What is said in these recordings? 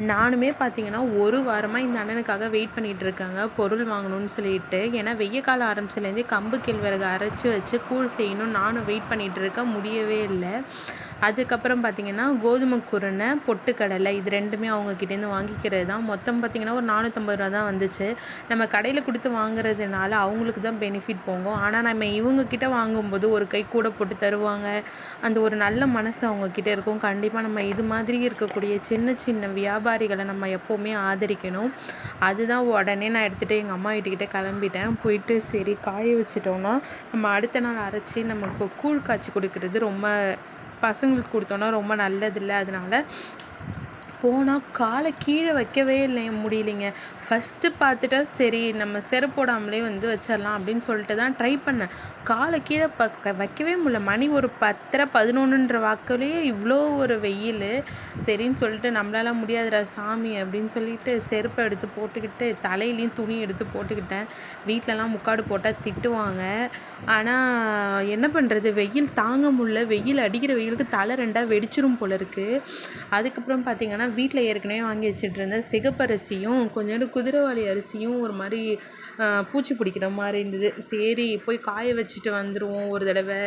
நானுமே பார்த்தீங்கன்னா, ஒரு வாரமா இந்த அண்ணனுக்காக வெயிட் பண்ணிகிட்ருக்கேங்க, பொருள் வாங்கணும்னு சொல்லிட்டு. ஏன்னா வெய்ய காலம் ஆரம்பிச்சதுலேருந்தே கம்பு கேழ்வரகு அரைச்சி வச்சு கூழ் செய்யணும் நானும் வெயிட் பண்ணிகிட்ருக்கேன், முடியவே இல்ல. அதுக்கப்புறம் பார்த்தீங்கன்னா, கோதுமை குருணை, பொட்டுக்கடலை இது 2மே அவங்கக்கிட்டேருந்து வாங்கிக்கிறது தான். மொத்தம் பார்த்தீங்கன்னா, ஒரு ரூ. 450 தான் வந்துச்சு. நம்ம கடையில் கொடுத்து வாங்குறதுனால அவங்களுக்கு தான் பெனிஃபிட் போகும். ஆனால் நம்ம இவங்கக்கிட்ட வாங்கும்போது ஒரு கை கூட போட்டு தருவாங்க. அந்த ஒரு நல்ல மனசு அவங்கக்கிட்ட இருக்கும். கண்டிப்பாக நம்ம இது மாதிரி இருக்கக்கூடிய சின்ன சின்ன வியாபாரிகளை நம்ம எப்போவுமே ஆதரிக்கணும். அதுதான் உடனே நான் எடுத்துகிட்டு எங்கள் அம்மா வீட்டுக்கிட்ட கிளம்பிட்டேன். போயிட்டு சரி காய வச்சுட்டோன்னா நம்ம அடுத்த நாள் அரைச்சி நமக்கு கூழ் காய்ச்சி கொடுக்குறது ரொம்ப பசங்களுக்கு கொடுத்தோன்னா ரொம்ப நல்லதில்ல. அதனால போனால் காலை கீழே வைக்கவே முடியலைங்க. ஃபஸ்ட்டு பார்த்துட்டா சரி நம்ம செருப்பு போடாமலே வந்து வச்சிடலாம் அப்படின்னு சொல்லிட்டு தான் ட்ரை பண்ணேன். காலை கீழே வைக்கவே முடியல. மணி ஒரு 10:30 11ன்ற வாக்கிலேயே இவ்வளோ ஒரு வெயில். சரின்னு சொல்லிட்டு நம்மளால முடியாதுடா சாமி அப்படின்னு சொல்லிட்டு செருப்பை எடுத்து போட்டுக்கிட்டு தலையிலையும் துணி எடுத்து போட்டுக்கிட்டேன். வீட்டிலலாம் முக்காடு போட்டால் திட்டுவாங்க. ஆனால் என்ன பண்ணுறது, வெயில் தாங்க முடியல. வெயில் அடிக்கிற வெயிலுக்கு தலை 2ஆக வெடிச்சிரும் போல இருக்குது. அதுக்கப்புறம் பார்த்திங்கன்னா வீட்டில் ஏற்கனவே வாங்கி வச்சுட்டு இருந்த சிகப்பரிசியும் கொஞ்சோண்டு குதிரைவாலி அரிசியும் ஒரு மாதிரி பூச்சி பிடிக்கிற மாதிரி இருந்தது. சரி போய் காய வச்சுட்டு வந்துடுவோம். ஒரு தடவை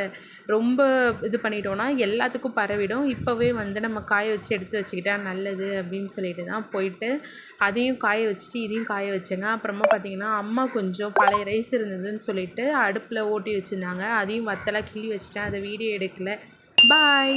ரொம்ப இது பண்ணிட்டோன்னா எல்லாத்துக்கும் பரவிடும். இப்போவே வந்து நம்ம காய வச்சு எடுத்து வச்சுக்கிட்டா நல்லது அப்படின்னு சொல்லிட்டு தான் போயிட்டு அதையும் காய வச்சுட்டு இதையும் காய வச்சேங்க. அப்புறமா பார்த்திங்கன்னா அம்மா கொஞ்சம் பழைய ரைஸ் இருந்ததுன்னு சொல்லிட்டு அடுப்பில் ஓட்டி வச்சுருந்தாங்க. அதையும் வத்தலாக கிள்ளி வச்சுட்டேன். அதை வீடியோ எடுக்கல. பாய்.